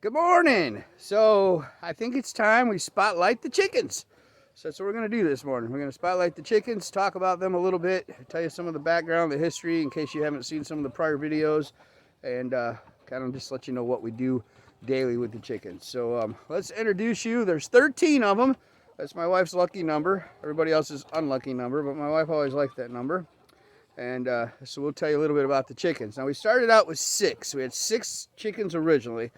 Good morning. So I think it's time we spotlight the chickens. So that's what we're going to do this morning. We're going to spotlight the chickens, talk about them a little bit, tell you some of the background, the history, in case you haven't seen some of the prior videos, and kind of just let you know what we do daily with the chickens. So let's introduce you. There's 13 of them. That's my wife's lucky number. Everybody else's unlucky number, but my wife always liked that number. And so we'll tell you a little bit about the chickens. Now we started out with 6. We had 6 chickens originally,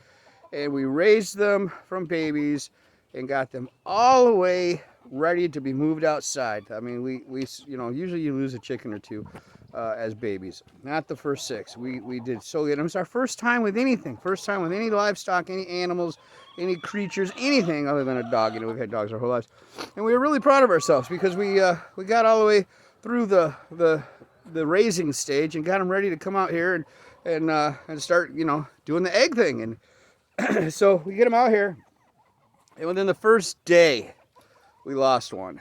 and we raised them from babies and got them all the way ready to be moved outside. I mean, we usually you lose a chicken or two as babies. Not the first 6. We did so good. It was our first time with anything. First time with any livestock, any animals, any creatures, anything other than a dog. We've had dogs our whole lives. And we were really proud of ourselves because we got all the way through the raising stage and got them ready to come out here and start, doing the egg thing. And so we get them out here, and within the first day, we lost one.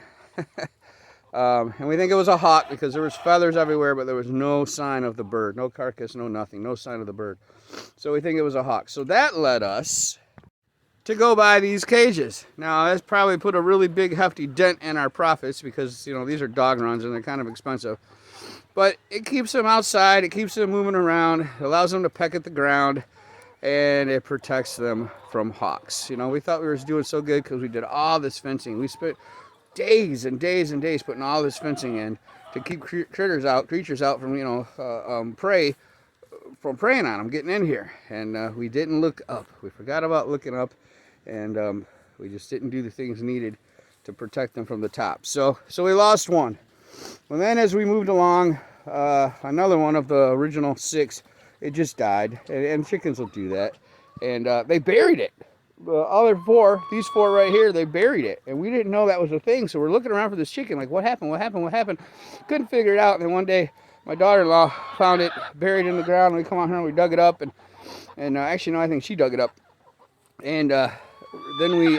And we think it was a hawk because there was feathers everywhere, but there was no sign of the bird, no carcass, no nothing, no sign of the bird. So we think it was a hawk. So that led us to go buy these cages. Now that's probably put a really big hefty dent in our profits because these are dog runs and they're kind of expensive. But it keeps them outside, it keeps them moving around, it allows them to peck at the ground, and it protects them from hawks. We thought we were doing so good because we did all this fencing. We spent days and days and days putting all this fencing in to keep creatures out from prey from preying on them, getting in here. And we didn't look up. We forgot about looking up, and we just didn't do the things needed to protect them from the top. So we lost one. Well, then as we moved along, another one of the original 6, it just died, and chickens will do that, and they buried it. The other 4, these 4 right here, they buried it, and we didn't know that was a thing. So we're looking around for this chicken, like, what happened? Couldn't figure it out. And then one day my daughter-in-law found it buried in the ground, and we come out here and we dug it up, and actually, no, I think she dug it up. And then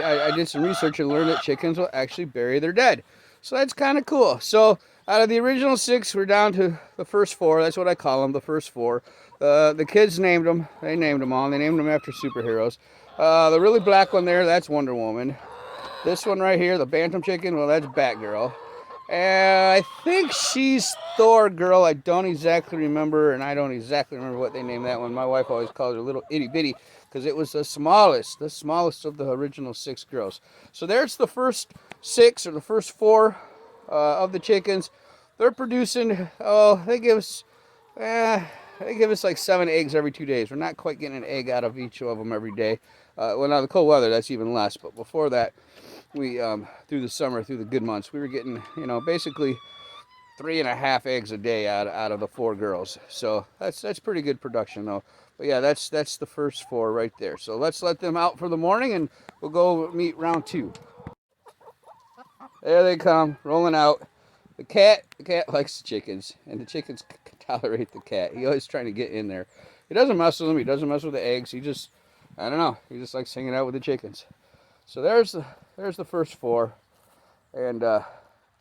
I did some research and learned that chickens will actually bury their dead. So that's kind of cool. So out of the original 6, we're down to the first 4. That's what I call them, the first 4. The kids named them. They named them all. They named them after superheroes. The really black one there, that's Wonder Woman. This one right here, the Bantam chicken, well, that's Batgirl. And I think she's Thor Girl. I don't exactly remember, and I don't exactly remember what they named that one. My wife always calls her Little Itty Bitty because it was the smallest of the original 6 girls. So there's the first 6 or the first 4 of the chickens. They're producing, they give us like 7 eggs every 2 days. We're not quite getting an egg out of each of them every day. Well, now the cold weather, that's even less. But before that, we through the summer, through the good months, we were getting basically 3.5 eggs a day out of the 4 girls. So that's pretty good production though. But yeah, that's the first 4 right there. So let's let them out for the morning, and we'll go meet round 2. There they come, rolling out. The cat likes the chickens, and the chickens can tolerate the cat. He's always trying to get in there. He doesn't mess with them. He doesn't mess with the eggs. He just likes hanging out with the chickens. So there's the first 4, and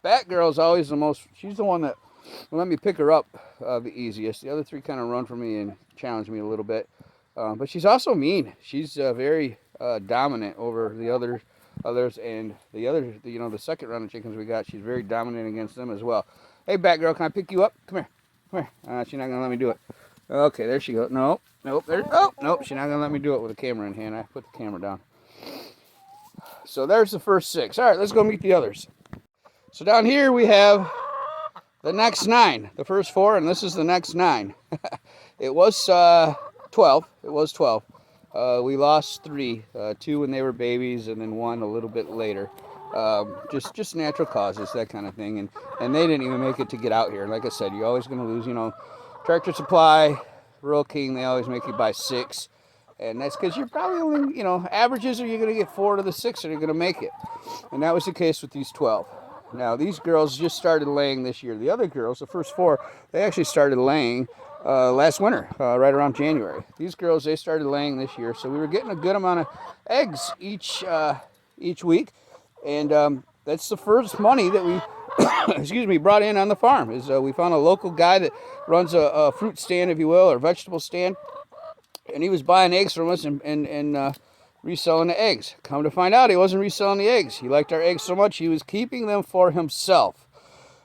Batgirl's always the most. She's the one that will let me pick her up the easiest. The other 3 kind of run for me and challenge me a little bit, but she's also mean. She's very dominant over the others, and the second round of chickens we got, she's very dominant against them as well. Hey, Batgirl, can I pick you up? Come here. She's not gonna let me do it. Okay, there she goes. Nope. Nope, she's not gonna let me do it with a camera in hand. I put the camera down. So there's the first 6. All right, let's go meet the others. So down here we have the next 9, the first 4, and this is the next 9. It was 12. It was 12. We lost 3, 2 when they were babies, and then 1 a little bit later. Just natural causes, that kind of thing, and they didn't even make it to get out here. Like I said, you're always going to lose. Tractor Supply, Rural King, they always make you buy 6, and that's because you're probably only, averages are you're going to get 4 to the 6 that are going to make it, and that was the case with these 12. Now these girls just started laying this year. The other girls, the first 4, they actually started laying last winter, right around January. These girls, they started laying this year, so we were getting a good amount of eggs each week, and that's the first money that we brought in on the farm. Is we found a local guy that runs a fruit stand, if you will, or vegetable stand, and he was buying eggs from us and reselling the eggs. Come to find out, he wasn't reselling the eggs. He liked our eggs so much, he was keeping them for himself.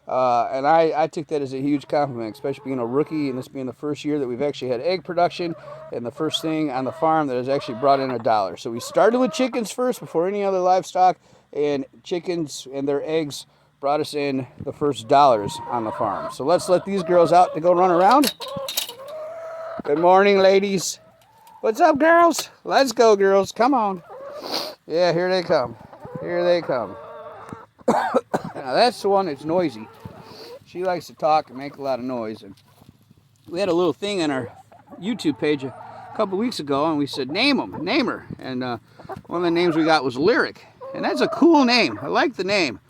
And I took that as a huge compliment, especially being a rookie and this being the first year that we've actually had egg production and the first thing on the farm that has actually brought in $1. So we started with chickens first before any other livestock, and chickens and their eggs brought us in the first dollars on the farm. So let's let these girls out to go run around. Good morning, ladies. What's up, girls? Let's go, girls. Come on. Yeah, here they come. Here they come. Now that's the one that's noisy. She likes to talk and make a lot of noise. And we had a little thing on our YouTube page a couple weeks ago, and we said, name her. And one of the names we got was Lyric. And that's a cool name. I like the name.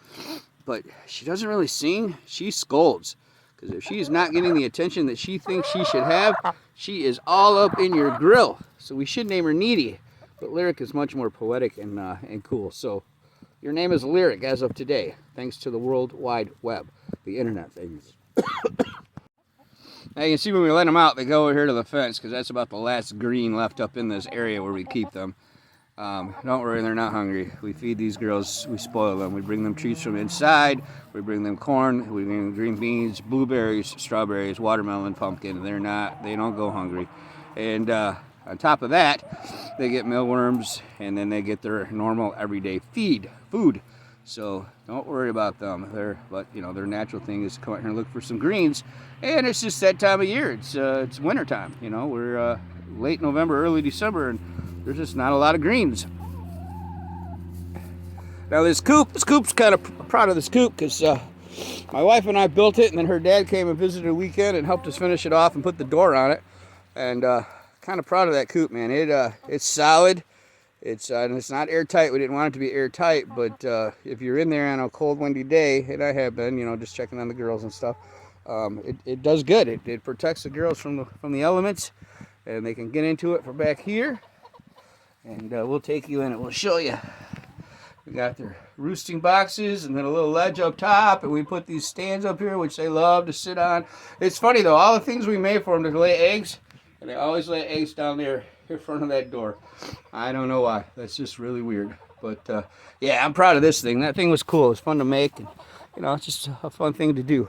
But she doesn't really sing. She scolds. Because if she's not getting the attention that she thinks she should have, she is all up in your grill. So we should name her Needy. But Lyric is much more poetic and cool. So your name is Lyric as of today, thanks to the World Wide Web, the internet things. Now you can see when we let them out, they go over here to the fence because that's about the last green left up in this area where we keep them. Don't worry, they're not hungry. We feed these girls, we spoil them. We bring them treats from inside, we bring them corn, we bring them green beans, blueberries, strawberries, watermelon, pumpkin. They don't go hungry. And on top of that, they get mealworms, and then they get their normal everyday food. So don't worry about them. Their natural thing is to come out here and look for some greens. And it's just that time of year. It's winter time. We're late November, early December, and there's just not a lot of greens. Now this coop's kind of proud of this coop because my wife and I built it, and then her dad came and visited a weekend and helped us finish it off and put the door on it. And kind of proud of that coop, man. It's solid. And it's not airtight. We didn't want it to be airtight, but if you're in there on a cold, windy day, and I have been, just checking on the girls and stuff, it does good. It protects the girls from the elements, and they can get into it from back here. And we'll take you in and we'll show you. We got their roosting boxes and then a little ledge up top, and we put these stands up here, which they love to sit on. It's funny though, all the things we made for them to lay eggs, and they always lay eggs down there in front of that door. I don't know why. That's just really weird. But yeah, I'm proud of this thing. That thing was cool. It was fun to make, and it's just a fun thing to do.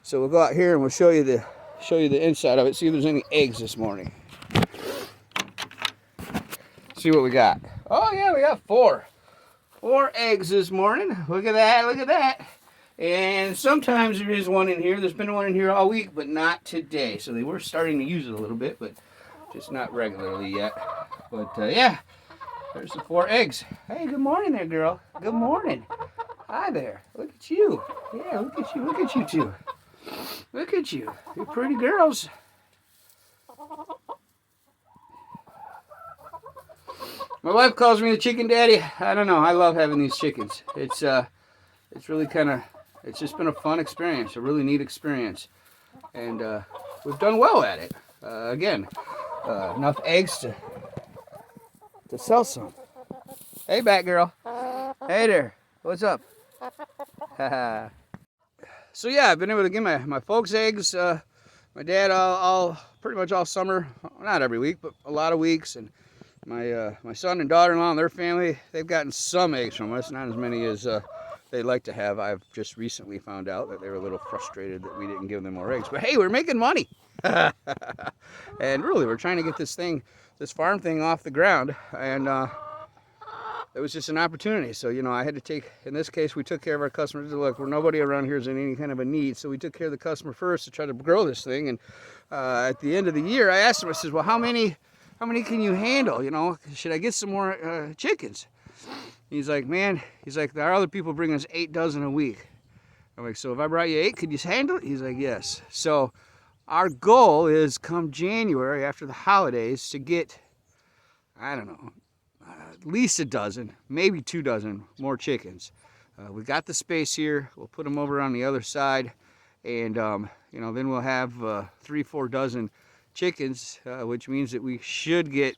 So we'll go out here and we'll show you the inside of it. See if there's any eggs this morning. See what we got. Oh yeah, we got four eggs this morning. Look at that. And sometimes there is one in here. There's been one in here all week, but not today. So they were starting to use it a little bit, but just not regularly yet. But yeah, there's the 4 eggs. Hey, good morning there, girl. Good morning. Hi there. Look at you. Yeah, look at you. Look at you two. Look at you. You're pretty girls. My wife calls me the chicken daddy. I don't know. I love having these chickens. It's really it's just been a fun experience, a really neat experience. And we've done well at it. Again, enough eggs to sell some. Hey, Batgirl. Hey there. What's up? So yeah, I've been able to give my folks eggs. My dad pretty much all summer. Not every week, but a lot of weeks. And my son and daughter-in-law and their family, they've gotten some eggs from us, not as many as they'd like to have. I've just recently found out that they were a little frustrated that we didn't give them more eggs. But hey, we're making money. And really, we're trying to get this farm thing off the ground. And it was just an opportunity. So, I had to take, in this case, we took care of our customers. Look, nobody around here is in any kind of a need. So we took care of the customer first to try to grow this thing. And at the end of the year, I asked him, I said, well, how many can you handle? Should I get some more chickens? He's like, there are other people bring us 8 dozen a week. I'm like, so if I brought you 8, could you handle it? He's like, yes. So our goal is come January after the holidays to get, I don't know, at least 12 dozen, maybe 2 dozen more chickens. We got the space here. We'll put them over on the other side. And, then we'll have 3-4 dozen chickens, which means that we should get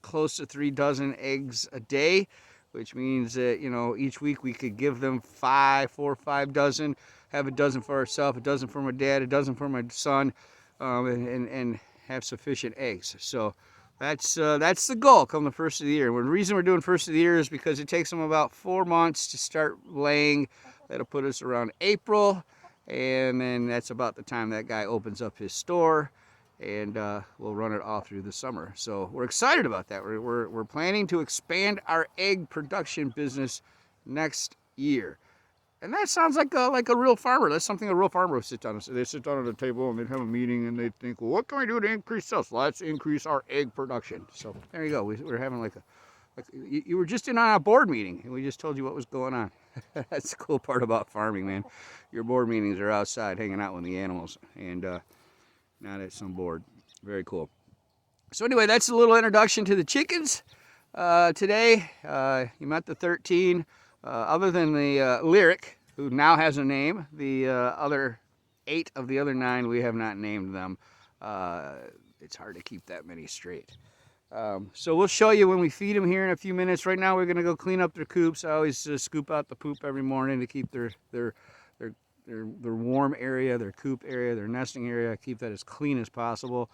close to 3 dozen eggs a day, which means that each week we could give them 4 or 5 dozen, have a dozen for ourselves, a dozen for my dad, a dozen for my son, and have sufficient eggs. So That's the goal come the first of the year. And the reason we're doing first of the year is because it takes them about 4 months to start laying. That'll put us around April, and then that's about the time that guy opens up his store, and we'll run it all through the summer. So we're excited about that. We're planning to expand our egg production business next year. And that sounds like a real farmer. That's something a real farmer would sit down and say. They sit down at a table and they'd have a meeting and they'd think, well, what can we do to increase sales? Let's increase our egg production. So there you go. We're having like you were just in on a board meeting and we just told you what was going on. That's the cool part about farming, man. Your board meetings are outside hanging out with the animals and not at some board. Very cool. So anyway, that's a little introduction to the chickens today. You met the 13. Other than the Lyric, who now has a name, the other 8 of the other 9, we have not named them. It's hard to keep that many straight. So we'll show you when we feed them here in a few minutes. Right now we're going to go clean up their coops. I always scoop out the poop every morning to keep their warm area, their coop area, their nesting area, keep that as clean as possible.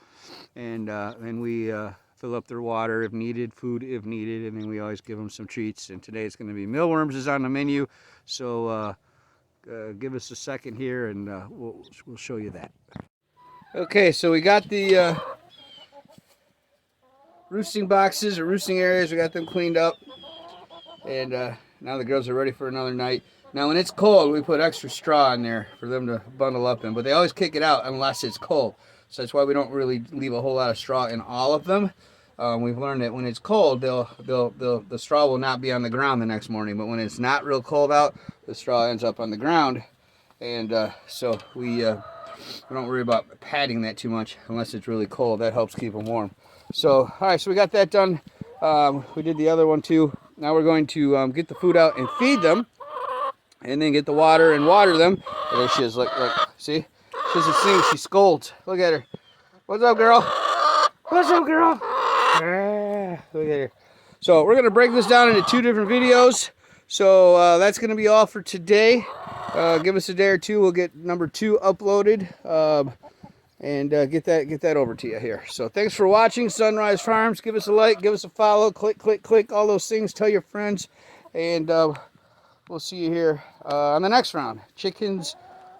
And then we fill up their water if needed, food if needed, and then we always give them some treats. And today it's going to be mealworms is on the menu, so give us a second here and we'll show you that. Okay, so we got the roosting boxes or roosting areas, we got them cleaned up, and now the girls are ready for another night. Now when it's cold, we put extra straw in there for them to bundle up in, but they always kick it out unless it's cold. So that's why we don't really leave a whole lot of straw in all of them. We've learned that when it's cold, the straw will not be on the ground the next morning. But when it's not real cold out, the straw ends up on the ground. And so we don't worry about padding that too much unless it's really cold. That helps keep them warm. So, all right, so we got that done. We did the other one too. Now we're going to get the food out and feed them. And then get the water and water them. There she is, look, see? She doesn't sing, she scolds. Look at her. What's up, girl? What's up, girl? Look at her. So we're going to break this down into 2 different videos. So that's going to be all for today. Give us a day or 2. We'll get number 2 uploaded. And get that over to you here. So thanks for watching Sunrise Farms. Give us a like, give us a follow, click, all those things. Tell your friends. And we'll see you here on the next round. Chickens,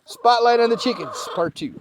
Spotlight on the Chickens, part 2.